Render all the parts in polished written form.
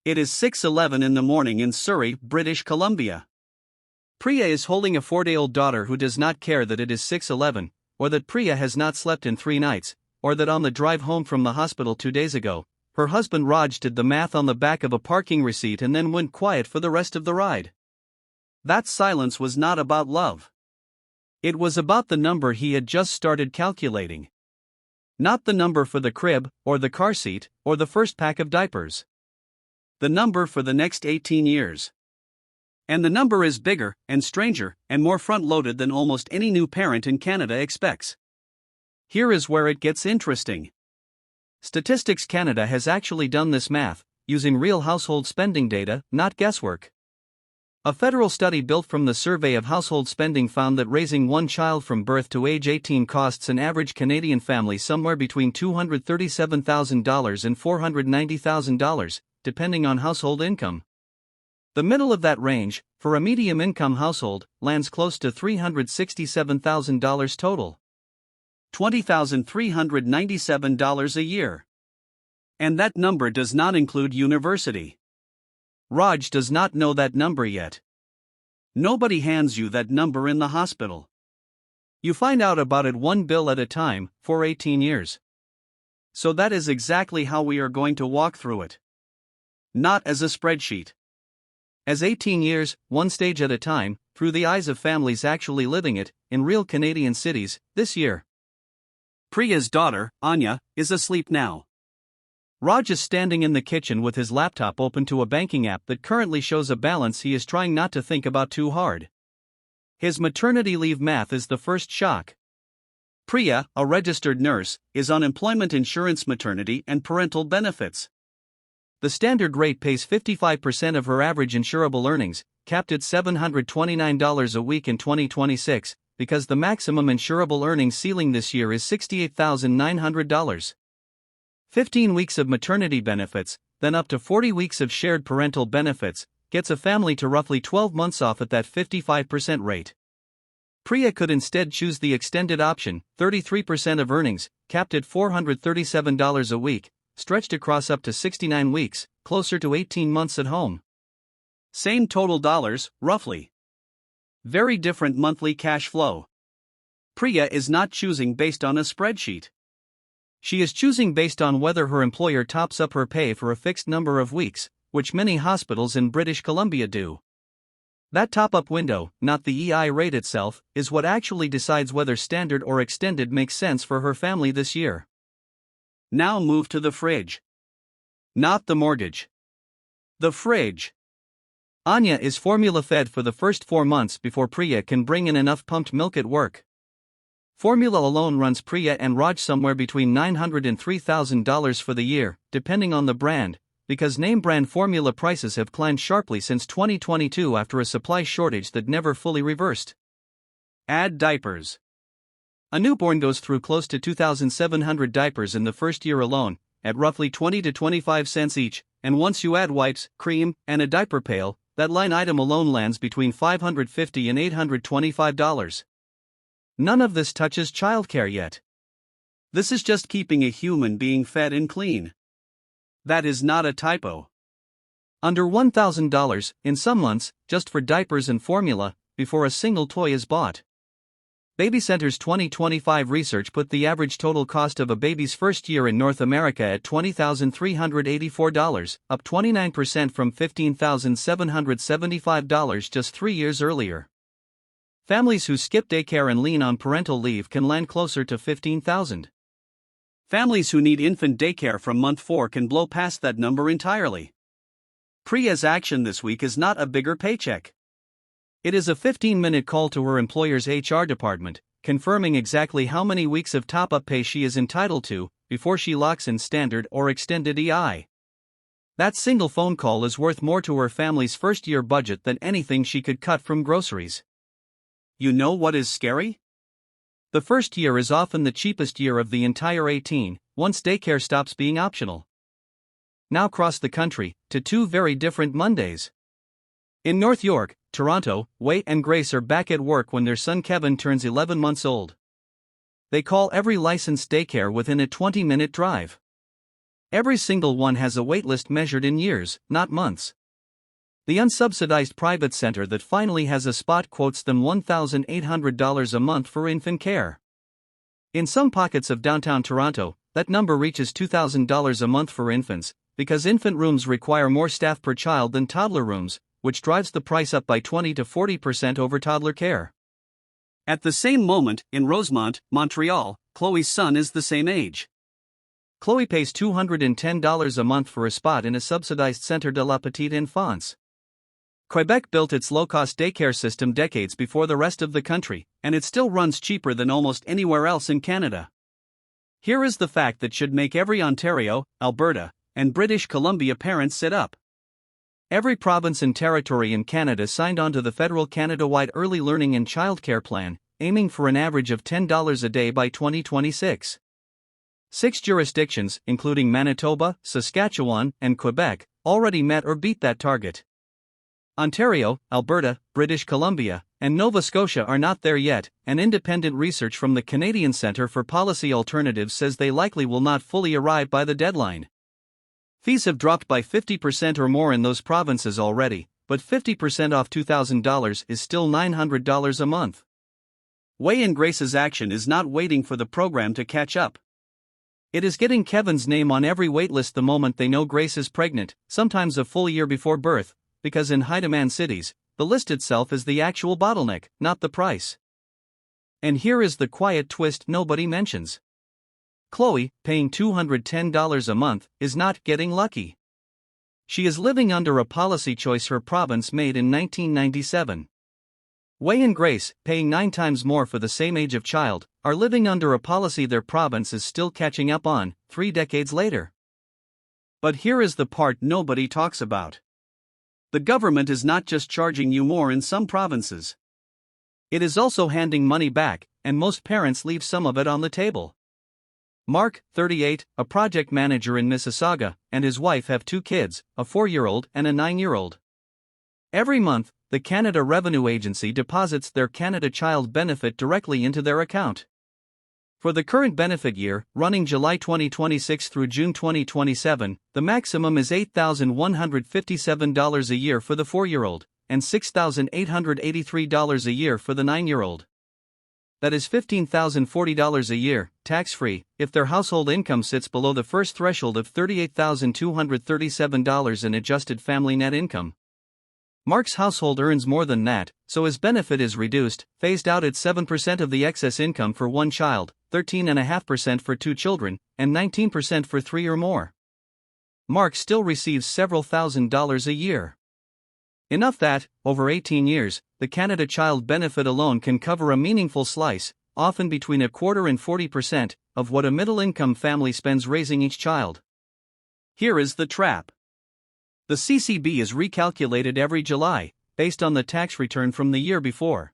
It is 6:11 in the morning in Surrey, British Columbia. Priya is holding a 4-day-old daughter who does not care that it is 6:11, or that Priya has not slept in 3 nights, or that on the drive home from the hospital 2 days ago, her husband Raj did the math on the back of a parking receipt and then went quiet for the rest of the ride. That silence was not about love. It was about the number he had just started calculating. Not the number for the crib, or the car seat, or the first pack of diapers. The number for the next 18 years. And the number is bigger, and stranger, and more front-loaded than almost any new parent in Canada expects. Here is where it gets interesting. Statistics Canada has actually done this math, using real household spending data, not guesswork. A federal study built from the survey of household spending found that raising one child from birth to age 18 costs an average Canadian family somewhere between $237,000 and $490,000, depending on household income. The middle of that range, for a medium-income household, lands close to $367,000 total. $20,397 a year. And that number does not include university. Raj does not know that number yet. Nobody hands you that number in the hospital. You find out about it one bill at a time, for 18 years. So that is exactly how we are going to walk through it. Not as a spreadsheet. As 18 years, one stage at a time, through the eyes of families actually living it, in real Canadian cities, this year. Priya's daughter, Anya, is asleep now. Raj is standing in the kitchen with his laptop open to a banking app that currently shows a balance he is trying not to think about too hard. His maternity leave math is the first shock. Priya, a registered nurse, is on employment insurance, maternity and parental benefits. The standard rate pays 55% of her average insurable earnings, capped at $729 a week in 2026, because the maximum insurable earnings ceiling this year is $68,900. 15 weeks of maternity benefits, then up to 40 weeks of shared parental benefits, gets a family to roughly 12 months off at that 55% rate. Priya could instead choose the extended option, 33% of earnings, capped at $437 a week, stretched across up to 69 weeks, closer to 18 months at home. Same total dollars, roughly. Very different monthly cash flow. Priya is not choosing based on a spreadsheet. She is choosing based on whether her employer tops up her pay for a fixed number of weeks, which many hospitals in British Columbia do. That top-up window, not the EI rate itself, is what actually decides whether standard or extended makes sense for her family this year. Now move to the fridge. Not the mortgage. The fridge. Anya is formula-fed for the first 4 months before Priya can bring in enough pumped milk at work. Formula alone runs Priya and Raj somewhere between $900 and $3,000 for the year, depending on the brand, because name-brand formula prices have climbed sharply since 2022 after a supply shortage that never fully reversed. Add diapers. A newborn goes through close to 2,700 diapers in the first year alone, at roughly 20 to 25 cents each, and once you add wipes, cream, and a diaper pail, that line item alone lands between $550 and $825. None of this touches childcare yet. This is just keeping a human being fed and clean. That is not a typo. Under $1,000, in some months, just for diapers and formula, before a single toy is bought. Baby Center's 2025 research put the average total cost of a baby's first year in North America at $20,384, up 29% from $15,775 just 3 years earlier. Families who skip daycare and lean on parental leave can land closer to $15,000. Families who need infant daycare from month 4 can blow past that number entirely. Priya's action this week is not a bigger paycheck. It is a 15-minute call to her employer's HR department, confirming exactly how many weeks of top-up pay she is entitled to, before she locks in standard or extended EI. That single phone call is worth more to her family's first-year budget than anything she could cut from groceries. You know what is scary? The first year is often the cheapest year of the entire 18, once daycare stops being optional. Now cross the country, to 2 very different Mondays. In North York, Toronto, Wei and Grace are back at work when their son Kevin turns 11 months old. They call every licensed daycare within a 20-minute drive. Every single one has a waitlist measured in years, not months. The unsubsidized private center that finally has a spot quotes them $1,800 a month for infant care. In some pockets of downtown Toronto, that number reaches $2,000 a month for infants, because infant rooms require more staff per child than toddler rooms, which drives the price up by 20 to 40% over toddler care. At the same moment, in Rosemont, Montreal, Chloe's son is the same age. Chloe pays $210 a month for a spot in a subsidized Centre de la Petite Enfance. Quebec built its low-cost daycare system decades before the rest of the country, and it still runs cheaper than almost anywhere else in Canada. Here is the fact that should make every Ontario, Alberta, and British Columbia parent sit up. Every province and territory in Canada signed on to the federal Canada-wide Early Learning and Childcare Plan, aiming for an average of $10 a day by 2026. 6 jurisdictions, including Manitoba, Saskatchewan, and Quebec, already met or beat that target. Ontario, Alberta, British Columbia, and Nova Scotia are not there yet, and independent research from the Canadian Centre for Policy Alternatives says they likely will not fully arrive by the deadline. Fees have dropped by 50% or more in those provinces already, but 50% off $2,000 is still $900 a month. Way and Grace's action is not waiting for the program to catch up. It is getting Kevin's name on every waitlist the moment they know Grace is pregnant, sometimes a full year before birth, because in high-demand cities, the list itself is the actual bottleneck, not the price. And here is the quiet twist nobody mentions. Chloe, paying $210 a month, is not getting lucky. She is living under a policy choice her province made in 1997. Way and Grace, paying 9 times more for the same age of child, are living under a policy their province is still catching up on, 3 decades later. But here is the part nobody talks about. The government is not just charging you more in some provinces. It is also handing money back, and most parents leave some of it on the table. Mark, 38, a project manager in Mississauga, and his wife have 2 kids, a 4-year-old and a 9-year-old. Every month, the Canada Revenue Agency deposits their Canada Child Benefit directly into their account. For the current benefit year, running July 2026 through June 2027, the maximum is $8,157 a year for the 4-year-old, and $6,883 a year for the 9-year-old. That is $15,040 a year, tax-free, if their household income sits below the first threshold of $38,237 in adjusted family net income. Mark's household earns more than that, so his benefit is reduced, phased out at 7% of the excess income for 1 child, 13.5% for 2 children, and 19% for 3 or more. Mark still receives several $1,000s a year. Enough that, over 18 years, the Canada Child Benefit alone can cover a meaningful slice, often between a quarter and 40%, of what a middle-income family spends raising each child. Here is the trap. The CCB is recalculated every July, based on the tax return from the year before.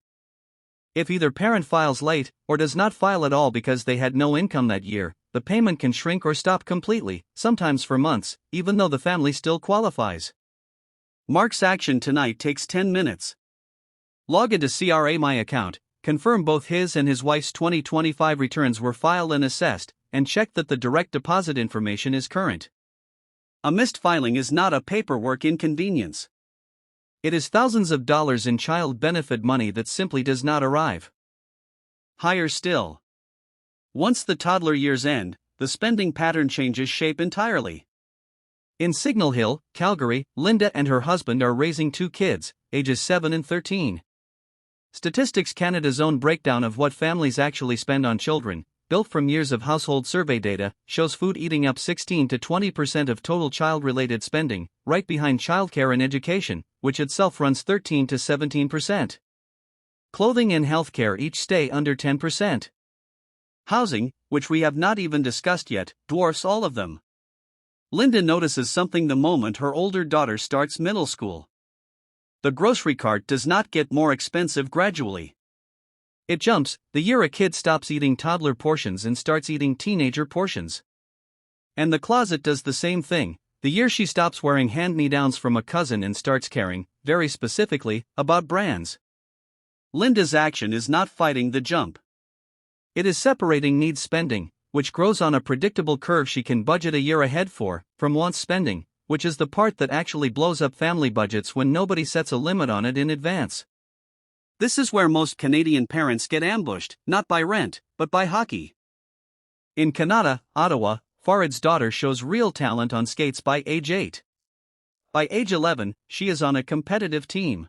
If either parent files late, or does not file at all because they had no income that year, the payment can shrink or stop completely, sometimes for months, even though the family still qualifies. Mark's action tonight takes 10 minutes. Log into CRA My Account, confirm both his and his wife's 2025 returns were filed and assessed, and check that the direct deposit information is current. A missed filing is not a paperwork inconvenience. It is thousands of dollars in child benefit money that simply does not arrive. Higher still. Once the toddler years end, the spending pattern changes shape entirely. In Signal Hill, Calgary, Linda and her husband are raising 2 kids, ages 7 and 13. Statistics Canada's own breakdown of what families actually spend on children, built from years of household survey data, shows food eating up 16 to 20% of total child-related spending, right behind childcare and education, which itself runs 13 to 17%. Clothing and healthcare each stay under 10%. Housing, which we have not even discussed yet, dwarfs all of them. Linda notices something the moment her older daughter starts middle school. The grocery cart does not get more expensive gradually. It jumps the year a kid stops eating toddler portions and starts eating teenager portions. And the closet does the same thing, the year she stops wearing hand-me-downs from a cousin and starts caring, very specifically, about brands. Linda's action is not fighting the jump. It is separating needs spending, which grows on a predictable curve she can budget a year ahead for, from wants spending, which is the part that actually blows up family budgets when nobody sets a limit on it in advance. This is where most Canadian parents get ambushed, not by rent, but by hockey. In Canada, Ottawa, Farid's daughter shows real talent on skates by age 8. By age 11, she is on a competitive team.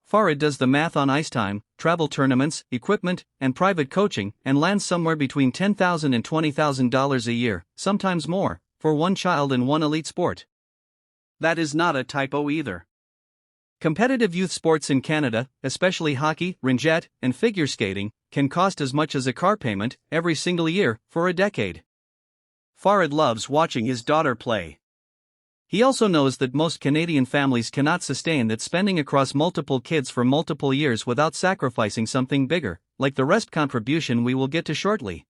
Farid does the math on ice time, travel tournaments, equipment, and private coaching, and lands somewhere between $10,000 and $20,000 a year, sometimes more, for one child in one elite sport. That is not a typo either. Competitive youth sports in Canada, especially hockey, ringette, and figure skating, can cost as much as a car payment every single year for a decade. Farid loves watching his daughter play. He also knows that most Canadian families cannot sustain that spending across multiple kids for multiple years without sacrificing something bigger, like the RESP contribution we will get to shortly.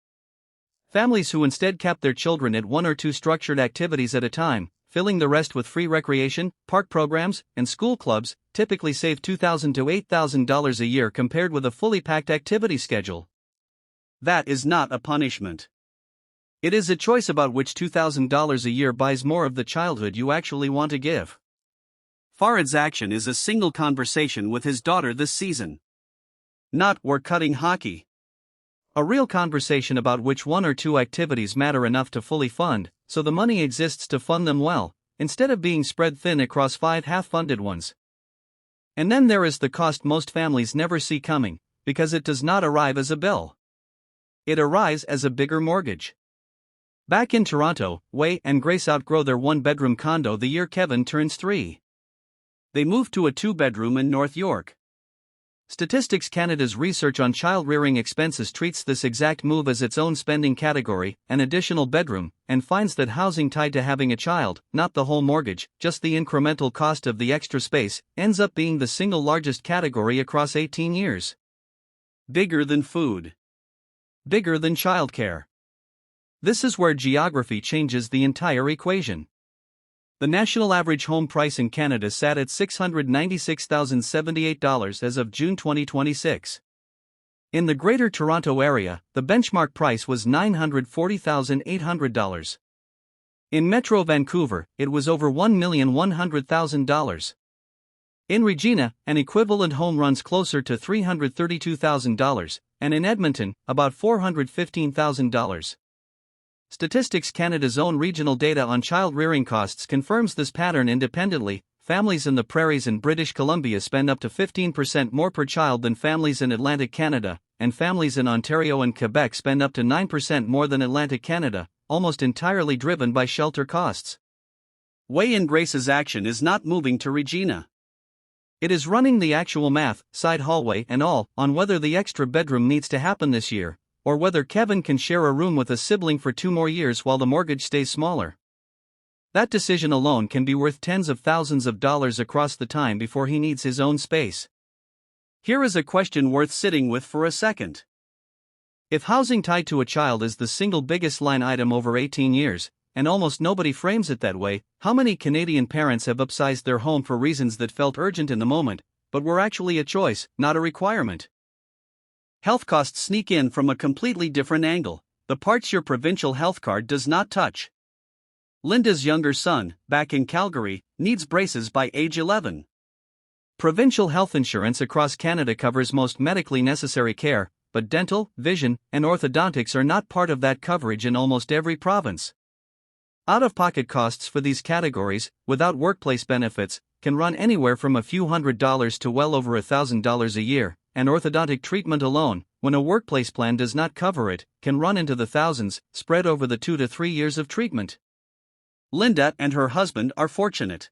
Families who instead cap their children at 1 or 2 structured activities at a time, filling the rest with free recreation, park programs, and school clubs, typically save $2,000 to $8,000 a year compared with a fully packed activity schedule. That is not a punishment. It is a choice about which $2,000 a year buys more of the childhood you actually want to give. Farid's action is a single conversation with his daughter this season. Not "we're cutting hockey." A real conversation about which 1 or 2 activities matter enough to fully fund, so the money exists to fund them well, instead of being spread thin across 5 half-funded ones. And then there is the cost most families never see coming, because it does not arrive as a bill. It arrives as a bigger mortgage. Back in Toronto, Wei and Grace outgrow their 1-bedroom condo the year Kevin turns 3. They move to a 2-bedroom in North York. Statistics Canada's research on child-rearing expenses treats this exact move as its own spending category, an additional bedroom, and finds that housing tied to having a child, not the whole mortgage, just the incremental cost of the extra space, ends up being the single largest category across 18 years. Bigger than food. Bigger than childcare. This is where geography changes the entire equation. The national average home price in Canada sat at $696,078 as of June 2026. In the Greater Toronto Area, the benchmark price was $940,800. In Metro Vancouver, it was over $1,100,000. In Regina, an equivalent home runs closer to $332,000, and in Edmonton, about $415,000. Statistics Canada's own regional data on child-rearing costs confirms this pattern independently. Families in the prairies in British Columbia spend up to 15% more per child than families in Atlantic Canada, and families in Ontario and Quebec spend up to 9% more than Atlantic Canada, almost entirely driven by shelter costs. Wei and Grace's action is not moving to Regina. It is running the actual math, side hallway and all, on whether the extra bedroom needs to happen this year, or whether Kevin can share a room with a sibling for 2 more years while the mortgage stays smaller. That decision alone can be worth tens of thousands of dollars across the time before he needs his own space. Here is a question worth sitting with for a second. If housing tied to a child is the single biggest line item over 18 years, and almost nobody frames it that way, how many Canadian parents have upsized their home for reasons that felt urgent in the moment, but were actually a choice, not a requirement? Health costs sneak in from a completely different angle, the parts your provincial health card does not touch. Linda's younger son, back in Calgary, needs braces by age 11. Provincial health insurance across Canada covers most medically necessary care, but dental, vision, and orthodontics are not part of that coverage in almost every province. Out-of-pocket costs for these categories, without workplace benefits, can run anywhere from a few $100s to well over $1,000 a year, and orthodontic treatment alone, when a workplace plan does not cover it, can run into the thousands, spread over the 2 to 3 years of treatment. Linda and her husband are fortunate.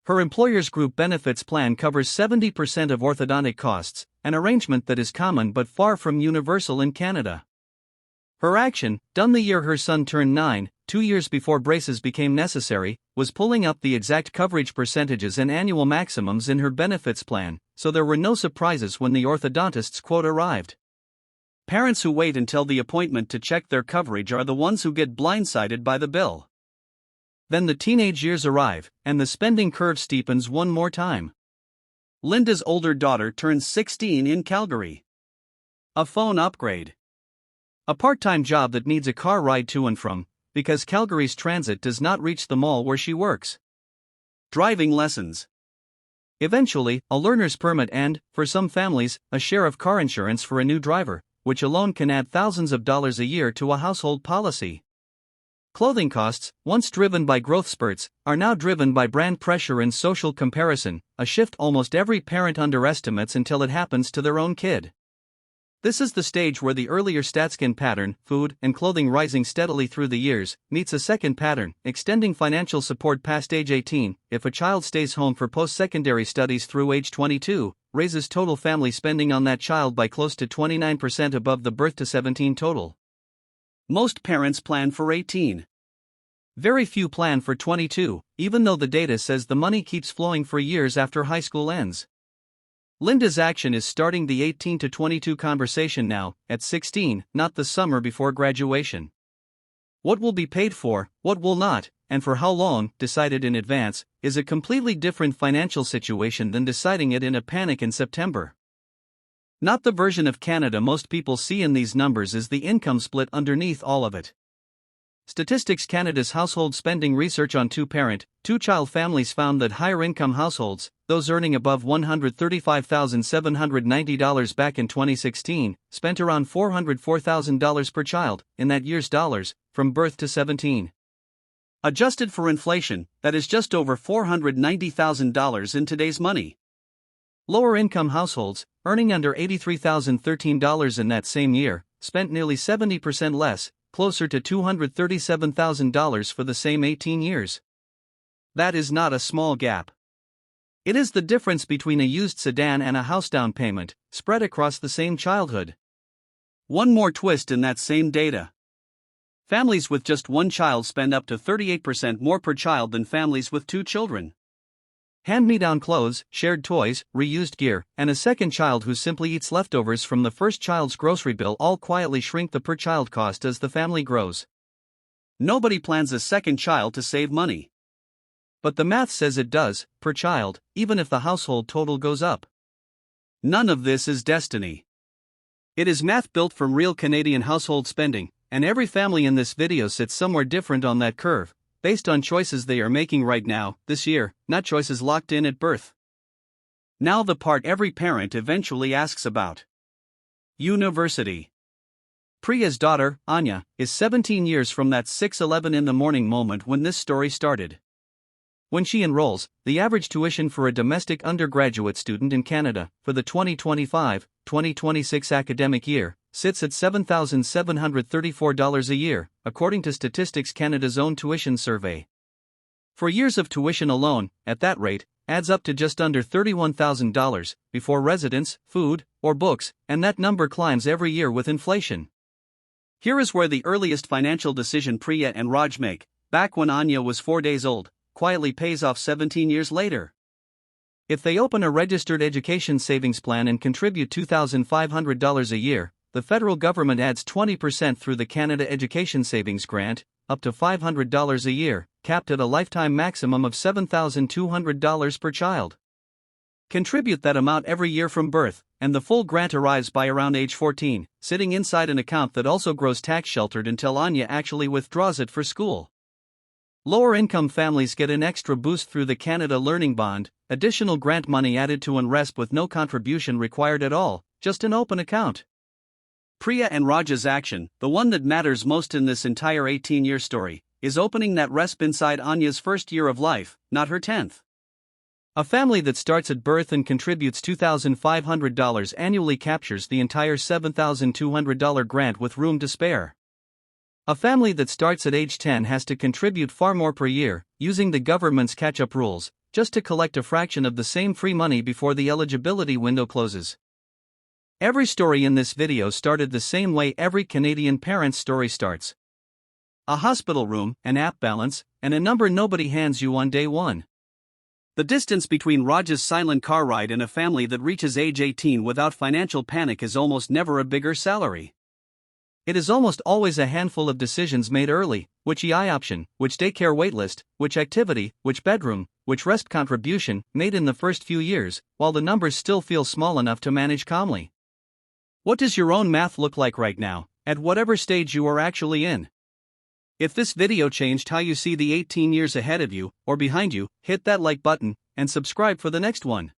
Her employer's group benefits plan covers 70% of orthodontic costs, an arrangement that is common but far from universal in Canada. Her action, done the year her son turned 9, 2 years before braces became necessary, was pulling up the exact coverage percentages and annual maximums in her benefits plan, so there were no surprises when the orthodontist's quote arrived. Parents who wait until the appointment to check their coverage are the ones who get blindsided by the bill. Then the teenage years arrive, and the spending curve steepens one more time. Linda's older daughter turns 16 in Calgary. A phone upgrade. A part-time job that needs a car ride to and from, because Calgary's transit does not reach the mall where she works. Driving lessons. Eventually, a learner's permit and, for some families, a share of car insurance for a new driver, which alone can add thousands of dollars a year to a household policy. Clothing costs, once driven by growth spurts, are now driven by brand pressure and social comparison, a shift almost every parent underestimates until it happens to their own kid. This is the stage where the earlier StatScan pattern, food and clothing rising steadily through the years, meets a second pattern, extending financial support past age 18, if a child stays home for post-secondary studies through age 22, raises total family spending on that child by close to 29% above the birth to 17 total. Most parents plan for 18. Very few plan for 22, even though the data says the money keeps flowing for years after high school ends. Linda's action is starting the 18 to 22 conversation now, at 16, not the summer before graduation. What will be paid for, what will not, and for how long, decided in advance, is a completely different financial situation than deciding it in a panic in September. Not the version of Canada most people see in these numbers is the income split underneath all of it. Statistics Canada's household spending research on two-parent, two-child families found that higher-income households, those earning above $135,790 back in 2016, spent around $404,000 per child, in that year's dollars, from birth to 17. Adjusted for inflation, that is just over $490,000 in today's money. Lower-income households, earning under $83,013 in that same year, spent nearly 70% less, closer to $237,000 for the same 18 years. That is not a small gap. It is the difference between a used sedan and a house down payment, spread across the same childhood. One more twist in that same data. Families with just one child spend up to 38% more per child than families with two children. Hand-me-down clothes, shared toys, reused gear, and a second child who simply eats leftovers from the first child's grocery bill all quietly shrink the per-child cost as the family grows. Nobody plans a second child to save money. But the math says it does, per child, even if the household total goes up. None of this is destiny. It is math built from real Canadian household spending, and every family in this video sits somewhere different on that curve, based on choices they are making right now, this year, not choices locked in at birth. Now the part every parent eventually asks about. University. Priya's daughter, Anya, is 17 years from that 6:11 in the morning moment when this story started. When she enrolls, the average tuition for a domestic undergraduate student in Canada, for the 2025-2026 academic year, sits at $7,734 a year, according to Statistics Canada's own tuition survey. For years of tuition alone, at that rate, adds up to just under $31,000, before residence, food, or books, and that number climbs every year with inflation. Here is where the earliest financial decision Priya and Raj make, back when Anya was 4 days old, quietly pays off 17 years later. If they open a registered education savings plan and contribute $2,500 a year, the federal government adds 20% through the Canada Education Savings Grant, up to $500 a year, capped at a lifetime maximum of $7,200 per child. Contribute that amount every year from birth, and the full grant arrives by around age 14, sitting inside an account that also grows tax-sheltered until Anya actually withdraws it for school. Lower-income families get an extra boost through the Canada Learning Bond, additional grant money added to an RESP with no contribution required at all, just an open account. Priya and Raj's action, the one that matters most in this entire 18-year story, is opening that RESP inside Anya's first year of life, not her 10th. A family that starts at birth and contributes $2,500 annually captures the entire $7,200 grant with room to spare. A family that starts at age 10 has to contribute far more per year, using the government's catch-up rules, just to collect a fraction of the same free money before the eligibility window closes. Every story in this video started the same way every Canadian parent's story starts. A hospital room, an app balance, and a number nobody hands you on day one. The distance between Raj's silent car ride and a family that reaches age 18 without financial panic is almost never a bigger salary. It is almost always a handful of decisions made early: which EI option, which daycare waitlist, which activity, which bedroom, which RESP contribution, made in the first few years, while the numbers still feel small enough to manage calmly. What does your own math look like right now, at whatever stage you are actually in. If this video changed how you see the 18 years ahead of you or behind you, hit that like button and subscribe for the next one.